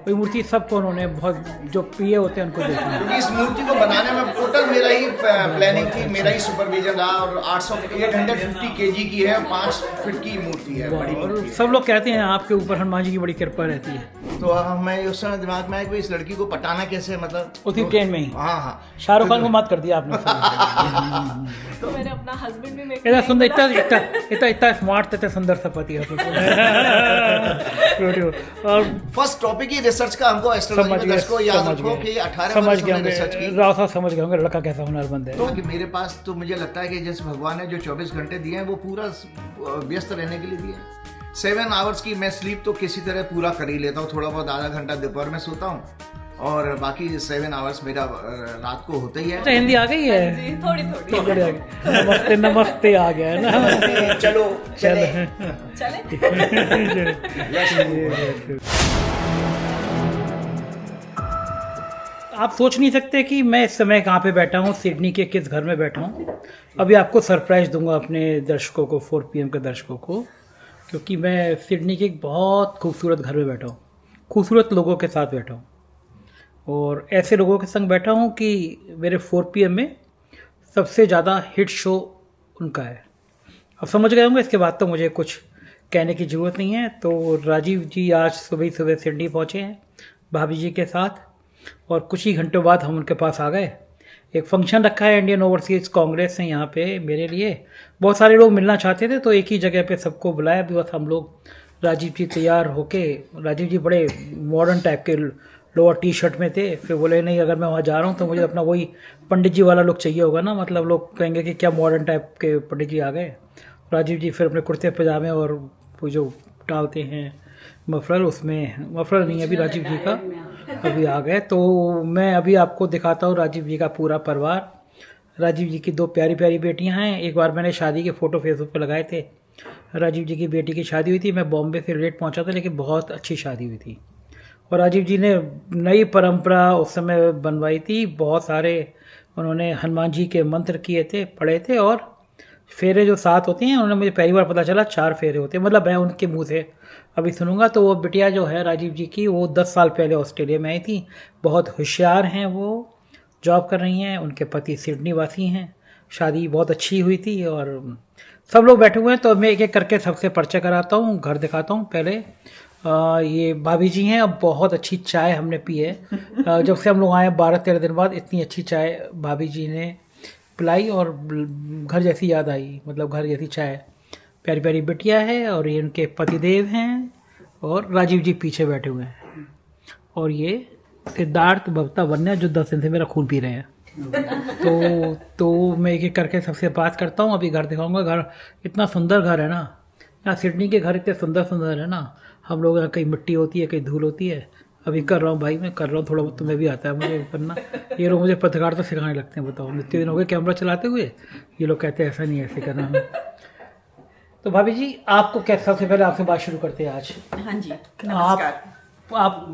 वही मूर्ति सबको उन्होंने बहुत जो प्रिय होते हैं उनको देखी है। क्योंकि इस मूर्ति को बनाने में टोटल मेरा ही प्लानिंग थी, मेरा ही सुपरविजन रहा और 850 केजी की है, 5 फीट की मूर्ति है, बड़ी और मूर्ति है। सब लोग कहते हैं आपके ऊपर हनुमान जी की बड़ी कृपा रहती है। तो मैं उस समय दिमाग में आया कि इस लड़की को पटाना कैसे, मतलब उसी ट्रेन में ही हाँ हाँ शाहरुख खान को मात कर दिया आपने। तो मैंने अपना हस्बैंड भी मेक इतना सुंदर, इतना स्मार्ट, इतना सुंदर सा पति है। और फर्स्ट टॉपिक ही रिसर्च का हमको एस्ट्रोलॉजी में दर्शकों याद रखो कि 18 समझ वर्ष गए हमने रिसर्च की। राव साहब समझ गए होंगे लड़का कैसा हुनरमंद है। तो कि मेरे पास तो मुझे लगता है कि जैसे भगवान ने जो 24 घंटे दिए हैं वो पूरा व्यस्त रहने के लिए दिए हैं। 7 आवर्स की मैं स्लीप तो किसी तरह पूरा कर ही लेता हूँ, थोड़ा बहुत आधा घंटा दोपहर में सोता हूँ और बाकी 7 आवर्स मेरा रात को होता ही है। अच्छा, हिंदी आ गई है? जी थोड़ी थोड़ी थोड़ी आ गई। नमस्ते नमस्ते आ गया है ना। चलो चले चले। आप सोच नहीं सकते कि मैं इस समय कहाँ पे बैठा हूँ, सिडनी के किस घर में बैठा हूँ। अभी आपको सरप्राइज दूंगा अपने दर्शकों को, 4 PM के दर्शकों को, क्योंकि मैं सिडनी के एक बहुत खूबसूरत घर में बैठा हूँ, खूबसूरत लोगों के साथ बैठा हूँ और ऐसे लोगों के संग बैठा हूँ कि मेरे 4 PM में सबसे ज़्यादा हिट शो उनका है। अब समझ गए होंगे, इसके बाद तो मुझे कुछ कहने की ज़रूरत नहीं है। तो राजीव जी आज सुबह सुबह सिडनी पहुँचे हैं भाभी जी के साथ और कुछ ही घंटों बाद हम उनके पास आ गए। एक फंक्शन रखा है, इंडियन ओवरसीज़ कांग्रेस है यहाँ पे मेरे लिए, बहुत सारे लोग मिलना चाहते थे तो एक ही जगह पे सबको बुलाया। बस हम लोग राजीव जी तैयार होके, राजीव जी बड़े मॉडर्न टाइप के लोअर टी-शर्ट में थे, फिर बोले नहीं अगर मैं वहाँ जा रहा हूँ तो मुझे अपना वही पंडित जी वाला लुक चाहिए होगा ना, मतलब लोग कहेंगे कि क्या मॉडर्न टाइप के पंडित जी आ गए। राजीव जी फिर अपने कुर्ते पजामे और वो जो डालते हैं मफलर, उसमें मफलर नहीं है अभी राजीव जी का, अभी आ गए। तो मैं अभी आपको दिखाता हूँ राजीव जी का पूरा परिवार। राजीव जी की 2 प्यारी प्यारी बेटियां हैं। एक बार मैंने शादी के फ़ोटो फेसबुक पर लगाए थे, राजीव जी की बेटी की शादी हुई थी, मैं बॉम्बे से लेट पहुंचा था लेकिन बहुत अच्छी शादी हुई थी। और राजीव जी ने नई परंपरा उस समय बनवाई थी, बहुत सारे उन्होंने हनुमान जी के मंत्र किए थे, पढ़े थे और फेरे जो 7 होते हैं उन्होंने, मुझे पहली बार पता चला 4 फेरे होते हैं, मतलब मैं उनके मुंह से अभी सुनूंगा। तो वो बिटिया जो है राजीव जी की, वो 10 साल पहले ऑस्ट्रेलिया में आई थी, बहुत होशियार हैं, वो जॉब कर रही हैं, उनके पति सिडनी वासी हैं, शादी बहुत अच्छी हुई थी और सब लोग बैठे हुए हैं। तो मैं एक एक करके सबसे परिचय कराता हूँ, घर दिखाता हूँ। पहले ये भाभी जी हैं, अब बहुत अच्छी चाय हमने पी है। जब से हम लोग आए 12-13 दिन बाद इतनी अच्छी चाय भाभी जी ने पिलाई और घर जैसी याद आई, मतलब घर जैसी चाय। प्यारी प्यारी बिटिया है और ये उनके पतिदेव हैं और राजीव जी पीछे बैठे हुए हैं और ये सिद्धार्थ भक्ता वन्या जो 10 दिन से मेरा खून पी रहे हैं। तो मैं एक एक करके सबसे बात करता हूँ। अभी घर दिखाऊंगा। घर इतना सुंदर घर है ना, यहाँ सिडनी के घर इतने सुंदर सुंदर है ना। हम लोग यहाँ कहीं मिट्टी होती है, कहीं धूल होती है। अभी कर रहा हूँ भाई, मैं कर रहा हूँ, थोड़ा बहुत तुम्हें भी आता है मुझे करना। ये लोग मुझे पत्रकारिता सिखाने लगते हैं, बताओ इतने दिन हो गए कैमरा चलाते हुए, ये लोग कहते हैं ऐसा नहीं ऐसे करना है। तो भाभी जी आपको कैसे, सबसे पहले आपसे बात शुरू करते हैं आज। हाँ जी नमस्कार। आप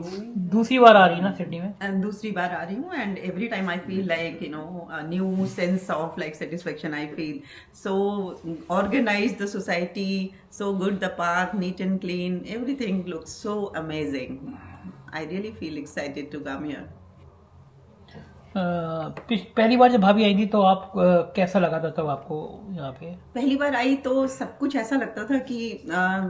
दूसरी बार आ रही है ना सिडनी में? And दूसरी बार आ रही हूँ and every time I feel like a new sense of like satisfaction I feel. So organized the society, so good the park, neat and clean, everything looks so amazing. I really feel excited to come here. पहली बार जब भाभी आई थी तो आप कैसा लगा था तब आपको यहाँ पे? पहली बार आई तो सब कुछ ऐसा लगता था कि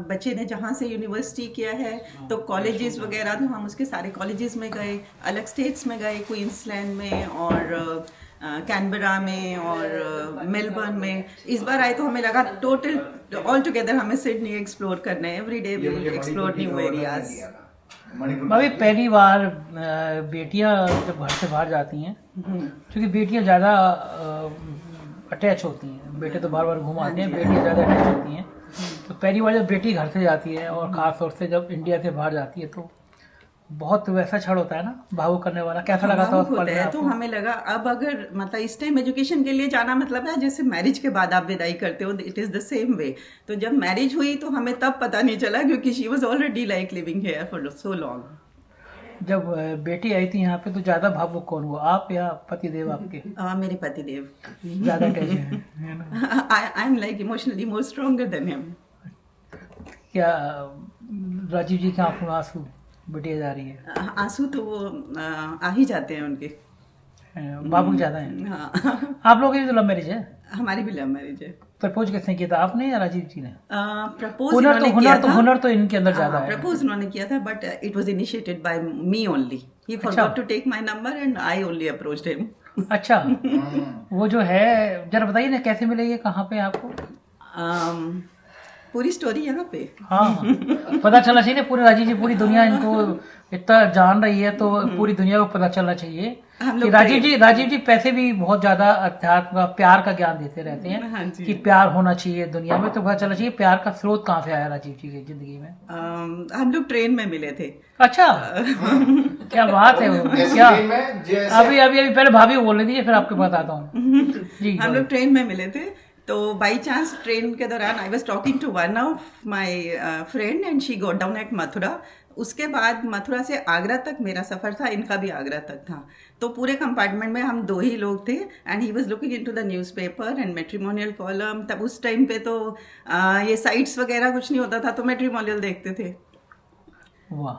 बच्चे ने जहाँ से यूनिवर्सिटी किया है तो कॉलेजेस वगैरह, तो हम उसके सारे कॉलेजेस में गए, अलग स्टेट्स में गए, क्वींसलैंड में और कैनबरा में और मेलबर्न में। इस बार आए तो हमें लगा टोटल ऑल टुगेदर हमें सिडनी एक्सप्लोर करना है, every day we will explore new areas. भाभी पहली बार बेटियां जब घर से बाहर जाती हैं, क्योंकि बेटियां ज़्यादा अटैच होती हैं, बेटे तो बार बार घूम आते हैं, बेटियां ज़्यादा अटैच होती हैं। तो पहली बार जब बेटी घर से जाती है और ख़ास तौर से जब इंडिया से बाहर जाती है तो बहुत वैसा क्षण होता है ना, भावुक करने वाला। कैसा लगा था उस पल में तो आपको? हमें लगा अब अगर मतलब इस टाइम एजुकेशन के लिए जाना मतलब है जैसे मैरिज के बाद आप विदाई करते हो, it is the same way. तो जब मैरिज हुई तो हमें तब पता नहीं चला क्योंकि she was already like living here for so long. जब बेटी आई थी यहाँ पे तो ज़्यादा भावुक कौन हुआ, आप या पतिदेव आपके? मेरे पतिदेव ज़्यादा अटैच है ना? I am like emotionally more stronger than him. क्या राजीव जी के आंखों में आंसू? बिटिया जा रही है, आंसू तो वो आ ही जाते हैं उनके। बाबू ज्यादा है। हाँ आप लोगों की भी तो लव मैरिज है। हमारी भी लव मैरिज है। प्रपोज किसने किया था, आपने या राजीव जी ने? प्रपोज हुनर तो इनके अंदर ज्यादा है। प्रपोज उन्होंने किया था, but it was initiated by me only. He forgot to take my number and I only approached him. अच्छा, वो जो है जरा बताइए ना, कैसे मिले ये, कहाँ पे आपको? पूरी स्टोरी यहाँ पे। हाँ, पता चलना चाहिए ना पूरे राजीव जी, पूरी दुनिया इनको इतना जान रही है तो पूरी दुनिया को पता चलना चाहिए कि राजीव जी पैसे भी बहुत ज्यादा अध्यात्म का, प्यार का ज्ञान देते रहते हैं। हाँ जी। कि प्यार होना चाहिए दुनिया में, तो पता चलना चाहिए प्यार का स्रोत कहाँ से आया राजीव जी की जिंदगी में। हम लोग ट्रेन में मिले थे। अच्छा, क्या बात है वो, क्या अभी पहले भाभी बोल रही थी, फिर आपके पास आता हूँ जी। हम लोग ट्रेन में मिले थे, तो बाई चांस ट्रेन के दौरान I was talking to one of my friend and she got down at Mathura. उसके बाद मथुरा से आगरा तक मेरा सफ़र था, इनका भी आगरा तक था। तो पूरे कंपार्टमेंट में हम 2 ही लोग थे and he was looking into the newspaper and matrimonial column. तब उस टाइम पे तो ये साइट्स वगैरह कुछ नहीं होता था, तो मैट्रिमोनियल देखते थे। वाह,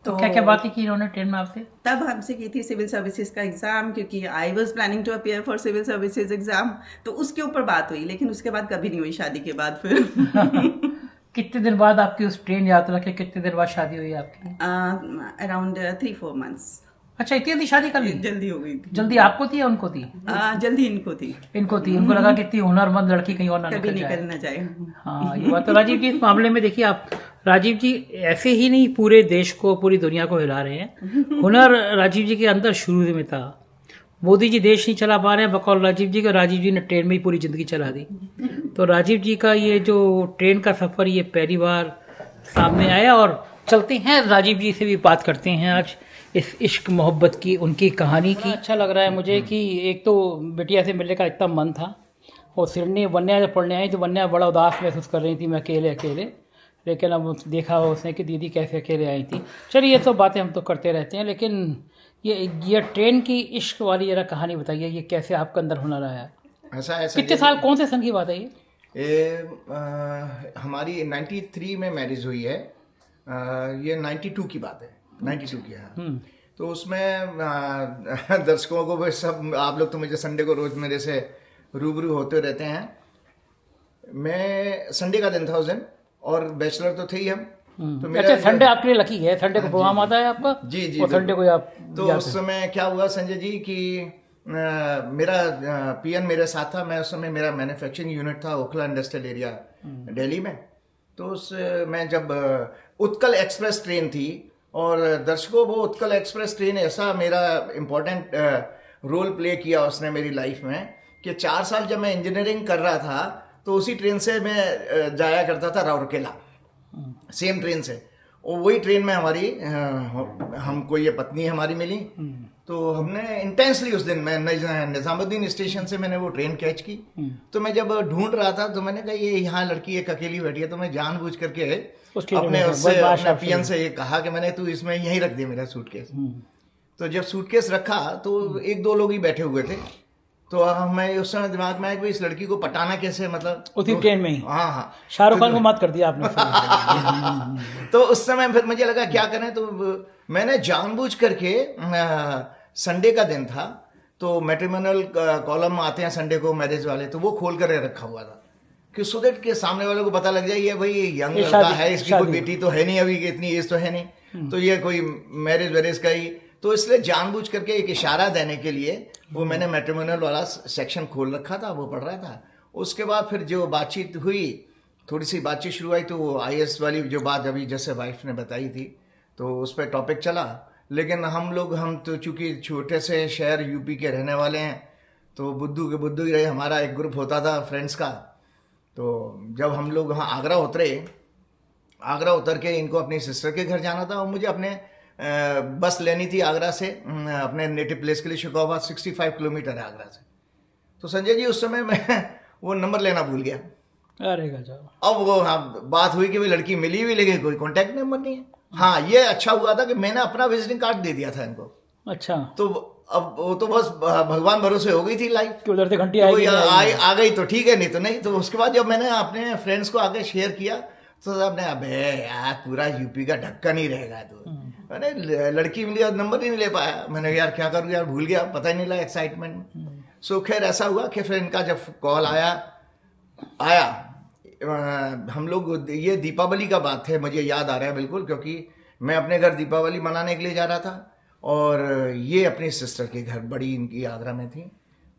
तो क्या क्या बातें की इन्होंने ट्रेन में आपसे? तब हमसे की थी सिविल सर्विसेज का एग्जाम, क्योंकि I was planning to appear for civil services exam, तो उसके ऊपर बात हुई। लेकिन उसके बाद कभी नहीं हुई शादी के बाद फिर। कितने दिन बाद आपकी उस ट्रेन यात्रा के कितने दिन बाद शादी हुई आपकी? Around 3-4 months। अच्छा, इतनी जल्दी शादी कर ली? जल्दी हो गई थी। जल्दी आपको थी या उनको थी? जल्दी इनको थी। इनको थी, उनको लगा कि इतनी हुनरमंद लड़की कहीं और ना कभी निकल निकल जाए। ना जाए। हाँ, ये बात तो राजीव जी इस मामले में देखिए, आप राजीव जी ऐसे ही नहीं पूरे देश को, पूरी दुनिया को हिला रहे हैं। हुनर राजीव जी के अंदर शुरू में था। मोदी जी देश नहीं चला पा रहे हैं बकौल राजीव जी का, राजीव जी ने ट्रेन में ही पूरी जिंदगी चला दी। तो राजीव जी का ये जो ट्रेन का सफर, ये पहली बार सामने आया। और चलते हैं राजीव जी से भी बात करते हैं आज इस इश्क मोहब्बत की, उनकी कहानी की। अच्छा लग रहा है मुझे कि एक तो बिटिया से मिलने का इतना मन था, और सिडनी वन्या जब पढ़ने आई तो वन्या बड़ा उदास महसूस कर रही थी, मैं अकेले। लेकिन अब देखा उसने कि दीदी कैसे अकेले आई थी। चलिए, ये सब बातें हम तो करते रहते हैं, लेकिन ये ट्रेन की इश्क वाली जरा कहानी बताइए, ये कैसे आपके अंदर हुनर आया? ऐसा कितने साल, कौन से सन की बात है ये? हमारी 93 में मैरिज हुई है। ये 92 की बात है, 92 की है। तो उसमें दर्शकों को भी, सब आप लोग तो मुझे संडे को रोज मेरे से रूबरू होते रहते हैं। मैं संडे का दिन था उस दिन, और बैचलर तो थे ही हम। तो अच्छा, संडे आपके लिए लकी है, संडे को प्रोग्राम आता है आपका? जी। और संडे को आप तो उस समय क्या हुआ संजय जी कि मेरा पीएन मेरे साथ था। मैं उस समय, मेरा मैन्युफैक्चरिंग यूनिट था ओखला इंडस्ट्रियल एरिया दिल्ली में। तो उस मैं जब उत्कल एक्सप्रेस ट्रेन थी, और दर्शकों वो उत्कल एक्सप्रेस ट्रेन ऐसा मेरा इम्पोर्टेंट रोल प्ले किया उसने मेरी लाइफ में, कि 4 साल जब मैं इंजीनियरिंग कर रहा था तो उसी ट्रेन से मैं जाया करता था राउरकेला, सेम ट्रेन से। और वही ट्रेन में हमारी हमको ये पत्नी हमारी मिली। तो हमने इंटेंसली उस दिन, मैं निजामुद्दीन स्टेशन से मैंने वो ट्रेन कैच की। तो मैं जब ढूंढ रहा था तो मैंने कहा ये यहाँ लड़की एक अकेली बैठी है, तो मैं जानबूझ करके अपने पीएन से ये कहा कि मैंने, तू इसमें यहीं रख दे मेरा सूटकेस। तो जब सूटकेस रखा तो 1-2 लोग ही बैठे हुए थे। तो मैं उस समय दिमाग में आया कि इस लड़की को पटाना कैसे, मतलब उसी ट्रेन में ही। हाँ, शाहरुख खान को मत कर दिया आपने। तो उस समय फिर मुझे लगा क्या करें, तो मैंने जानबूझ करके, संडे का दिन था तो मैट्रिमोनियल कॉलम आते हैं संडे को मैरिज वाले, तो वो खोल कर रखा हुआ था कि सो दैट के सामने वालों को पता लग जाए ये भाई यंग लड़का है, इसकी कोई बेटी तो है नहीं, अभी इतनी एज तो है नहीं, तो ये कोई मैरिज वेरिज का ही। तो इसलिए जानबूझ करके एक इशारा देने के लिए वो मैंने मैट्रिमोनियल वाला सेक्शन खोल रखा था, वो पढ़ रहा था। उसके बाद फिर जो बातचीत हुई, थोड़ी सी बातचीत शुरू हुई, तो वो IAS वाली जो बात अभी जैसे वाइफ ने बताई थी, तो उस पर टॉपिक चला। लेकिन हम तो चूंकि छोटे से शहर यूपी के रहने वाले हैं, तो बुद्धू ही रहे। हमारा एक ग्रुप होता था फ्रेंड्स का। तो जब हम लोग वहाँ आगरा उतर के इनको अपनी सिस्टर के घर जाना था, और मुझे अपने बस लेनी थी आगरा से अपने नेटिव प्लेस के लिए। शिकोहाबाद 65 किलोमीटर है आगरा से। तो संजय जी उस समय मैं वो नंबर लेना भूल गया। अरे गजब। अब वो बात हुई कि वो लड़की मिली भी, लेकिन कोई कॉन्टैक्ट नंबर नहीं है। हाँ, ये अच्छा हुआ था कि मैंने अपना विजिटिंग कार्ड दे दिया था इनको। अच्छा, तो अब वो तो बस भगवान भरोसे हो गई थी लाइफ कि उधर से घंटी आ गई तो ठीक है, नहीं तो नहीं। तो उसके बाद जब मैंने अपने फ्रेंड्स को आगे शेयर किया तो सबने, अबे यार पूरा यूपी का ढक्कन ही रहेगा तो मैंने लड़की मिली और नंबर ही नहीं ले पाया। मैंने यार क्या करूँ यार, भूल गया, पता ही नहीं लगा एक्साइटमेंट में। सो खैर ऐसा हुआ कि फिर इनका जब कॉल आया हम लोग, ये दीपावली का बात है, मुझे याद आ रहा है बिल्कुल, क्योंकि मैं अपने घर दीपावली मनाने के लिए जा रहा था और ये अपनी सिस्टर के घर, बड़ी इनकी आगरा में थी।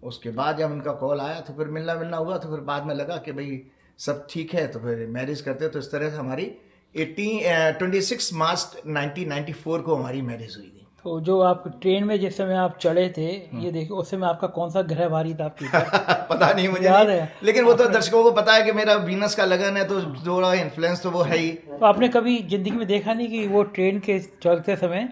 उसके बाद जब उनका कॉल आया तो फिर मिलना हुआ, तो फिर बाद में लगा कि भाई सब ठीक है तो फिर मैरिज करते। तो इस तरह से हमारी 26 मार्च 1994 को हमारी मैरिज हुई थी। तो जो आप ट्रेन में जिस समय आप चढ़े थे, ये देखिए उस समय आपका कौन सा ग्रह भारी था आपके ऊपर? पता नहीं मुझे, याद नहीं, है? लेकिन वो तो दर्शकों को पता है कि मेरा वीनस का लगन है, तो थोड़ा इन्फ्लुएंस तो वो है ही। तो आपने कभी जिंदगी में देखा नहीं कि वो ट्रेन के चलते समय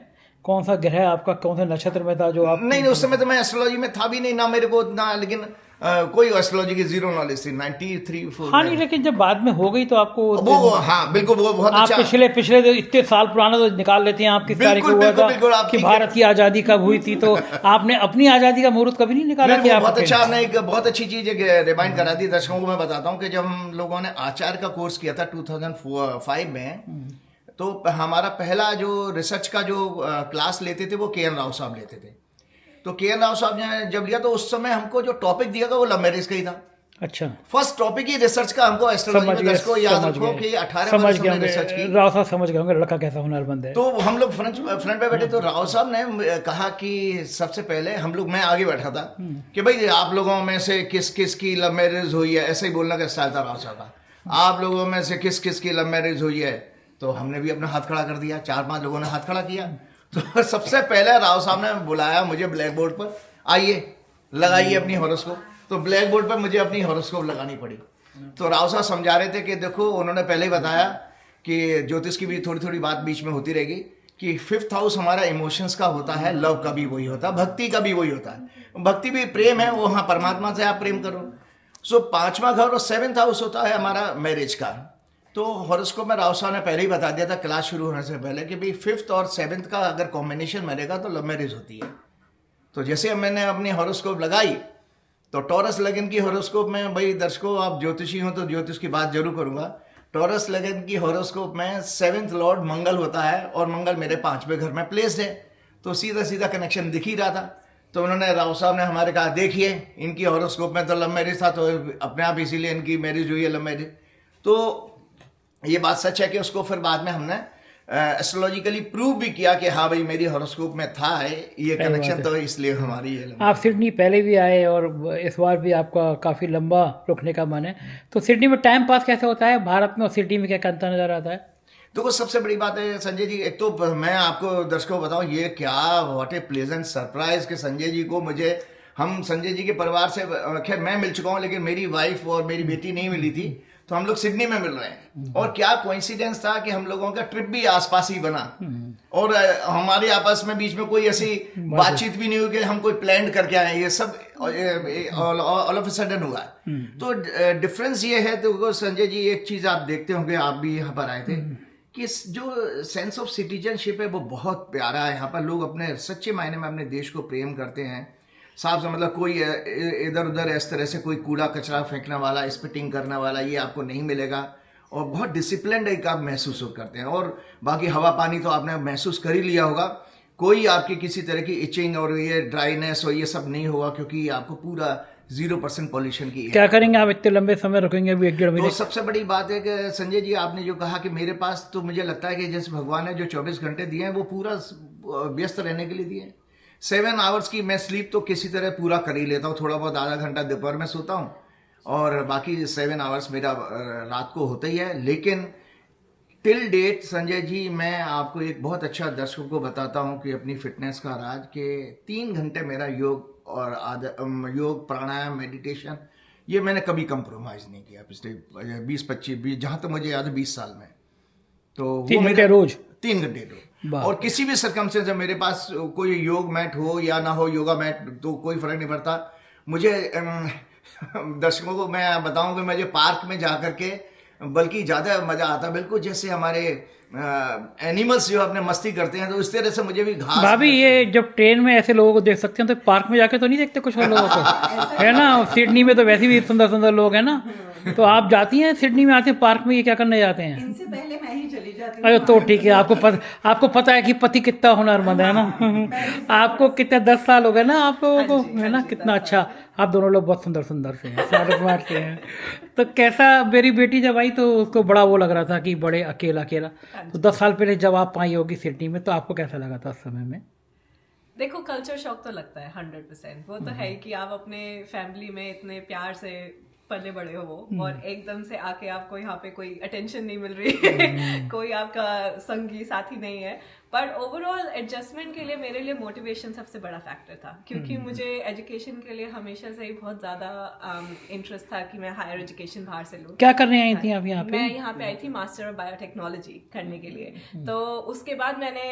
कौन सा ग्रह आपका कौन सा नक्षत्र में था जो आप? नहीं, उस समय तो मैं एस्ट्रोलॉजी में था भी नहीं ना, मेरे को ना, लेकिन कोई एस्ट्रोलॉजी की जीरो नॉलेज थी 93-4 हाँ नहीं, लेकिन जब बाद में हो गई तो आपको वो, हाँ बिल्कुल, वो बहुत आप अच्छा। पिछले तो इतने साल पुराना तो निकाल लेते हैं, आप किस तारीख को हुआ बिल्कुल, था आप कि ठीक भारत की आजादी कब हुई थी, तो आपने अपनी आजादी का मुहूर्त कभी नहीं निकाला कि आप? बहुत अच्छा, आपने एक बहुत अच्छी चीज रिमाइंड करा दी दर्शकों को। मैं बताता हूँ कि जब हम लोगों ने आचार्य का कोर्स किया था 2005 में, तो हमारा पहला जो रिसर्च का जो क्लास लेते थे वो के.एन. राव साहब लेते थे। तो के.एन. राव साहब ने जब लिया तो उस समय हमको जो टॉपिक दिया था वो लव मैरिज का ही था। अच्छा, फर्स्ट टॉपिक ही रिसर्च का हमको एस्ट्रोलॉजी में दर्शकों याद रखो कि 18 वर्ष हमने रिसर्च की। राव साहब समझ गए होंगे लड़का कैसा हुनरमंद है। तो हम लोग फ्रंट पे बैठे, तो राव साहब ने कहा कि सबसे पहले हम लोग, मैं आगे बैठा था कि भाई आप लोगों में से किस किस की लव मैरिज हुई है, ऐसे ही बोलने का स्टाइल था राव साहब का। आप लोगों में से किस किस की लव मैरिज हुई है, तो हमने भी अपना हाथ खड़ा कर दिया, 4-5 लोगों ने हाथ खड़ा किया। तो सबसे पहले राव साहब ने बुलाया मुझे ब्लैक बोर्ड पर, आइए लगाइए अपनी हॉरोस्कोप। तो ब्लैक बोर्ड पर मुझे अपनी हॉरोस्कोप लगानी पड़ी। तो राव साहब समझा रहे थे कि देखो, उन्होंने पहले ही बताया कि ज्योतिष की भी थोड़ी थोड़ी बात बीच में होती रहेगी कि 5th हाउस हमारा इमोशंस का होता है, लव का भी वही होता है, भक्ति का भी वही होता है। भक्ति भी प्रेम है, वो हाँ परमात्मा से आप प्रेम करो। सो 5वां घर और 7th हाउस होता है हमारा मैरिज का। तो हॉरोस्कोप में राव साहब ने पहले ही बता दिया था क्लास शुरू होने से पहले कि भाई 5th और 7th का अगर कॉम्बिनेशन बनेगा तो लव मैरिज होती है। तो जैसे मैंने अपनी हॉरोस्कोप लगाई तो टॉरस लगन की हॉरोस्कोप में, भाई दर्शकों आप ज्योतिषी हो तो ज्योतिष की बात जरूर करूंगा, टॉरस लगन की हॉरोस्कोप में 7th लॉर्ड मंगल होता है और मंगल मेरे 5वें घर में प्लेस्ड है। तो सीधा सीधा कनेक्शन दिख ही रहा था। तो उन्होंने, राव साहब ने हमारे कहा देखिए इनकी हॉरोस्कोप में तो लव मैरिज था, तो अपने आप इसीलिए इनकी मैरिज हुई है, लव मैरिज। तो ये बात सच है कि उसको फिर बाद में हमने एस्ट्रोलॉजिकली प्रूव भी किया कि हाँ भाई मेरी हॉरोस्कोप में था ये कनेक्शन, तो इसलिए हमारी ये आप सिडनी पहले भी आए और इस बार भी आपका काफ़ी लंबा रुकने का मन है, तो सिडनी में टाइम पास कैसे होता है? भारत में और सिडनी में क्या अंतर नजर आता है? तो सबसे बड़ी बात है संजय जी, एक तो मैं आपको दर्शकों बताऊं, ये क्या व्हाट ए प्लेजेंट सरप्राइज कि संजय जी को हम संजय जी के परिवार से, खैर मैं मिल चुका हूं लेकिन मेरी वाइफ और मेरी बेटी नहीं मिली थी, तो हम लोग सिडनी में मिल रहे हैं। और क्या कोइंसिडेंस था कि हम लोगों का ट्रिप भी आसपास ही बना और हमारे आपस में बीच में कोई ऐसी बातचीत भी नहीं हुई कि हम कोई प्लान करके आए, ये सब ऑल ऑफ अ सडन हुआ। तो डिफरेंस ये है, तो संजय जी एक चीज आप देखते होंगे, आप भी यहाँ पर आए थे, कि जो सेंस ऑफ सिटीजनशिप है वो बहुत प्यारा है। यहाँ पर लोग अपने सच्चे मायने में अपने देश को प्रेम करते हैं। साफ से मतलब कोई इधर उधर इस तरह से कोई कूड़ा कचरा फेंकने वाला, स्पिटिंग करने वाला, ये आपको नहीं मिलेगा। और बहुत डिसिप्लिन एक आप महसूस करते हैं। और बाकी हवा पानी तो आपने महसूस कर ही लिया होगा, कोई आपकी किसी तरह की इचिंग और ये ड्राइनेस और ये सब नहीं होगा, क्योंकि आपको पूरा 0% पॉल्यूशन की। क्या करेंगे आप इतने लंबे समय रुकेंगे अभी 1-1.5 महीने? तो सबसे बड़ी बात है कि संजय जी आपने जो कहा कि मेरे पास, तो मुझे लगता है कि जैसे भगवान ने जो 24 घंटे दिए हैं वो पूरा व्यस्त रहने के लिए दिए हैं। 7 आवर्स की मैं स्लीप तो किसी तरह पूरा कर ही लेता हूँ, थोड़ा बहुत आधा घंटा दोपहर में सोता हूँ और बाकी 7 आवर्स मेरा रात को होता ही है। लेकिन टिल डेट संजय जी मैं आपको एक बहुत अच्छा दर्शकों को बताता हूँ कि अपनी फिटनेस का राज के 3 घंटे मेरा योग और योग प्राणायाम मेडिटेशन, ये मैंने कभी कंप्रोमाइज नहीं किया पिछले 20-25 जहाँ तक मुझे याद है 20 साल में। तो 3 घंटे रोज? 3 घंटे रोज। और किसी भी सरकमस्टेंस में मेरे पास कोई योग मैट हो या ना हो, योगा मैट, तो कोई फर्क नहीं पड़ता मुझे। दर्शकों को मैं बताऊं कि मुझे पार्क में जा करके बल्कि ज़्यादा मज़ा आता, बिल्कुल जैसे हमारे एनिमल्स जो अपने मस्ती करते हैं, तो इस तरह से मुझे भी घास। भाभी ये जब ट्रेन में ऐसे लोगों को देख सकते हैं तो पार्क में जाके तो नहीं देखते कुछ और लोगों को? है ना, सिडनी में तो वैसे भी सुंदर सुंदर लोग हैं ना, तो आप जाती हैं सिडनी में, आते हैं पार्क में, ये क्या करने जाते हैं? इनसे पहले मैं ही चली जाती अरे तो ठीक है, आपको पता है कि पति कितना हुनरमंद है ना। आपको कितने 10 साल हो गए ना आप लोगों को, है ना? कितना अच्छा, आप दोनों लोग बहुत सुंदर सुंदर से हैं, स्मार्ट से हैं। तो कैसा, मेरी बेटी जब आई तो उसको बड़ा वो लग रहा था कि बड़े अकेला अकेला, तो 10 साल पहले जब आप आई होगी सिडनी में, तो आपको कैसा लगा था उस समय में? देखो, कल्चर शॉक तो लगता है 100%। वो तो है ही कि आप अपने फैमिली में इतने प्यार से पले बड़े हो और एकदम से आके आपको यहाँ पे कोई अटेंशन नहीं मिल रही है, कोई आपका संगी साथी नहीं है। बट ओवरऑल एडजस्टमेंट के लिए मेरे लिए मोटिवेशन सबसे बड़ा फैक्टर था, क्योंकि मुझे एजुकेशन के लिए हमेशा से ही बहुत ज़्यादा इंटरेस्ट था कि मैं हायर एजुकेशन बाहर से लूँ। क्या करने आई थी आप यहाँ पे? मैं यहाँ पे आई थी मास्टर ऑफ बायोटेक्नोलॉजी करने के लिए। तो उसके बाद मैंने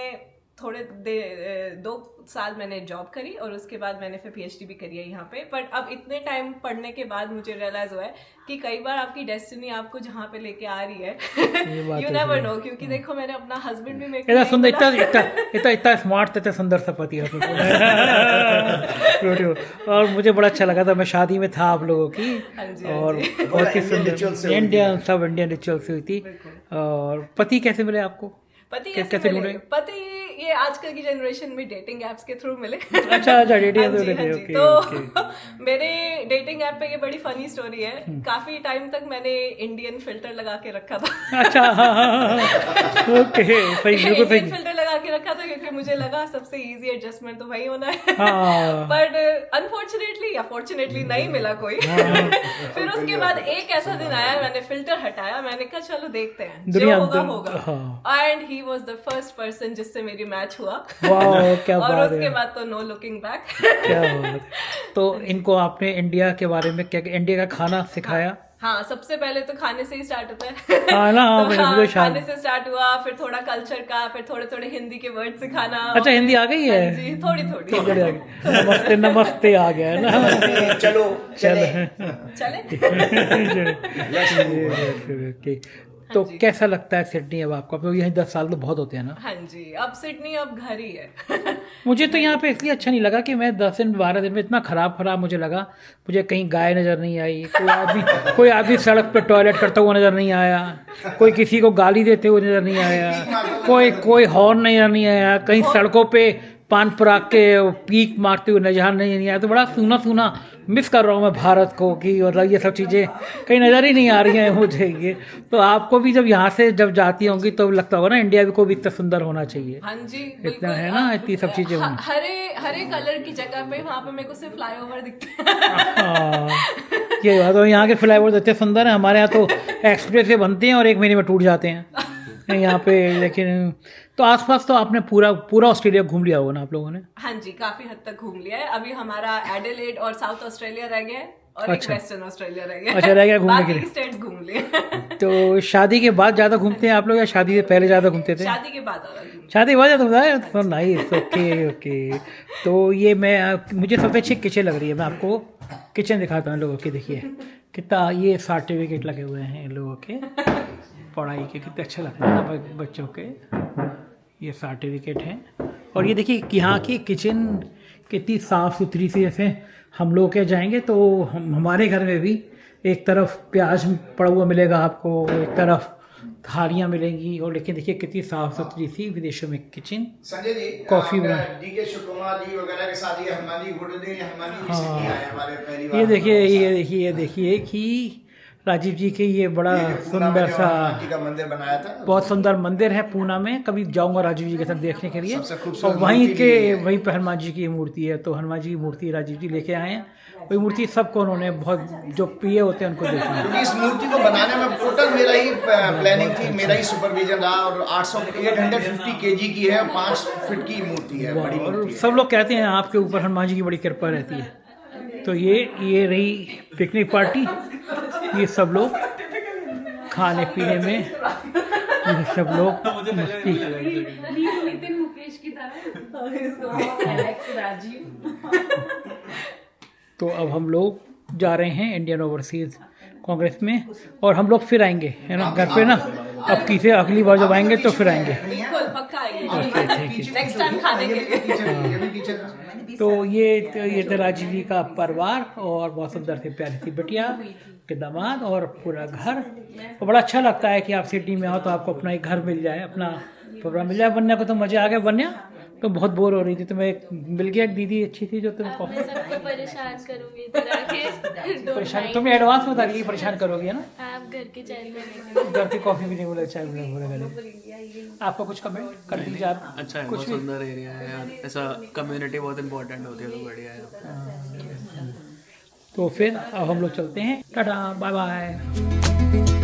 2 साल मैंने जॉब करी और उसके बाद मैंने फिर पीएचडी भी करी है यहाँ पे। बट अब इतने टाइम पढ़ने के बाद मुझे रियलाइज हुआ है कि कई बार आपकी डेस्टिनी आपको जहाँ पे लेके आ रही है यू नेवर नो। क्योंकि देखो, मैंने अपना हस्बैंड भी मेरे इतना सुंदर, इतना स्मार्ट, इतना सुंदर सा पति है। और मुझे बड़ा अच्छा लगा था, मैं शादी में था आप लोगों की, और बहुत ही सुंदर इंडियन, सब इंडियन रिचुअल्स हुई थी। और पति कैसे मिले आपको? पति कैसे मिले? पति ये आजकल की जनरेशन में डेटिंग एप्स के थ्रू मिले। अच्छा डेटिंग एप्स। तो मेरे डेटिंग ऐप पे ये बड़ी फनी स्टोरी है। काफी टाइम तक मैंने इंडियन फिल्टर लगा के रखा था। अच्छा ओके, सही, बिल्कुल सही। फिल्टर लगा के रखा था क्योंकि मुझे लगा सबसे इजी एडजस्टमेंट तो वही होना है। बट अनफॉर्चुनेटली या फॉर्चुनेटली नहीं मिला कोई। फिर उसके बाद एक ऐसा दिन आया, मैंने फिल्टर हटाया, मैंने कहा चलो देखते हैं, जो होगा होगा। And he was the first person जिससे मेरी मैच हुआ। वाह, क्या बात है। और उसके बाद तो नो लुकिंग बैक। क्या बात। तो इनको आपने इंडिया के बारे में क्या, इंडिया का खाना सिखाया? हाँ, सबसे पहले तो खाने से ही स्टार्ट होता है। हाँ ना, तो खाने से स्टार्ट हुआ, फिर थोड़ा कल्चर का, फिर थोड़े थोड़े हिंदी के वर्ड सिखाना। अच्छा, हिंदी आ गई है? जी, थोड़ी थोड़ी। नमस्ते नमस्ते आ गया है ना। चलो चले। तो कैसा लगता है सिडनी अब आपको? अब यहीं 10 साल तो बहुत होते हैं ना। हाँ जी, अब सिडनी अब घर ही है। मुझे तो यहाँ पे इसलिए अच्छा नहीं लगा कि मैं 10 दिन 12 दिन में इतना खराब मुझे लगा। मुझे कहीं गाय नज़र नहीं आई, कोई आदमी सड़क पे टॉयलेट करता हुआ नज़र नहीं आया, कोई किसी को गाली देते हुए नज़र नहीं आया, कोई हॉर्न नज़र नहीं आया, कहीं सड़कों पे पान पराग के पीक मारते हुए नजर नहीं आया। तो बड़ा सूना सूना मिस कर रहा हूँ मैं भारत को, कि मतलब ये सब चीज़ें कहीं नज़र ही नहीं आ रही हैं मुझे ये। तो आपको भी जब यहाँ से जब जाती होंगी तो लगता होगा ना इंडिया को भी इतना सुंदर होना चाहिए। हाँ जी, इतना है ना, इतनी सब चीज़ें हरे कलर की जगह पे वहाँ पे मेरे को सिर्फ फ्लाईओवर दिखते हैं। ये बात, तो यहाँ के फ्लाईओवर इतने सुंदर हैं, हमारे यहाँ तो एक्सप्रेस से बनते हैं और 1 महीने में टूट जाते हैं यहाँ पे। लेकिन तो आसपास तो आपने पूरा ऑस्ट्रेलिया घूम लिया होगा ना आप लोगों ने? हाँ जी, काफी हद तक घूम लिया है। अभी हमारा एडिलेड और साउथ ऑस्ट्रेलिया रह गया है और एक वेस्टर्न ऑस्ट्रेलिया रह गया। अच्छा, रह गया घूमने के लिए। बाकी स्टेट्स घूम लिए। तो शादी के बाद ज्यादा घूमते हैं आप लोग या शादी से पहले ज्यादा घूमते थे? शादी के बाद ज्यादा घूमते। शादी के बाद ज्यादा घूमता है तो नाइस। ओके। तो ये मुझे सबसे अच्छी किचन लग रही है। मैं आपको किचन दिखाता हूँ लोगों की। देखिए कितना ये सर्टिफिकेट लगे हुए हैं इन लोगों के पढ़ाई के, कितने अच्छे लगते हैं ना बच्चों के। ये सर्टिफिकेट हैं। और ये देखिए कि यहाँ की किचन कितनी साफ़ सुथरी सी। जैसे हम लोग के जाएंगे तो हमारे घर में भी एक तरफ प्याज पड़ा हुआ मिलेगा आपको, एक तरफ थालियाँ मिलेंगी। और लेकिन देखिए कितनी साफ़ सुथरी सी विदेशों में किचन। संजय जी, कॉफ़ी में डीके शिव कुमार जी वगैरह के साथ ये हनुमान जी फोटो दे, हनुमान जी की सिटी आए हमारे पहली बार। ये देखिए कि राजीव जी के ये बड़ा सुंदर सा का मंदिर बनाया था। बहुत सुंदर मंदिर है पूना में। कभी जाऊंगा राजीव जी के साथ देखने के लिए। और वहीं पे हनुमान जी की मूर्ति है, तो हनुमान जी की मूर्ति राजीव जी लेके आए हैं। वही मूर्ति सबको उन्होंने बहुत जो प्रिय होते हैं उनको देखना। क्योंकि इस मूर्ति को बनाने में टोटल मेरा ही प्लानिंग थी, मेरा ही सुपरविजन रहा। और 850 kg की है, 5 फीट की मूर्ति है, बड़ी मूर्ति है। सब लोग कहते हैं आपके ऊपर हनुमान जी की बड़ी कृपा रहती है। तो ये रही पिकनिक पार्टी। ये सब लोग खाने पीने में, ये सब लोग मस्ती। नितिन मुकेश की तरह एलेक्स राजीव। तो अब हम लोग जा रहे हैं इंडियन ओवरसीज कांग्रेस में, और हम लोग फिर आएंगे, है ना, घर पे ना। अब किसे अगली बार जब आएंगे तो फिर आएंगे। बिल्कुल पक्का आएंगे नेक्स्ट टाइम खाने के लिए। तो ये तो राजीव जी का परिवार और बहुत सुंदर से प्यारी सी बिटिया के दामाद और पूरा घर। तो बड़ा अच्छा लगता है कि आप सिडनी में आओ तो आपको अपना एक घर मिल जाए, अपना प्रोग्राम मिल जाए। बन्या को तो मज़े आ गए। बन्या तो बहुत बोर हो रही थी, तो मैं मिल गया एक दीदी अच्छी थी जो तुम्हें कॉफी मैं सबको परेशान करूंगी इधर आके। परेशान, तुम्हें एडवांस में बता रही परेशान करोगी है ना। आप घर के चाय पीने घर की कॉफी भी नहीं बोले, चाय भी नहीं बोले। आपका कुछ कमेंट कर दीजिए आप। अच्छा है, बहुत सुंदर एरिया है यार। ऐसा कम्युनिटी बहुत इंपॉर्टेंट होती है, तो बढ़िया है। तो फिर अब हम लोग चलते हैं। टाटा, बाय बाय।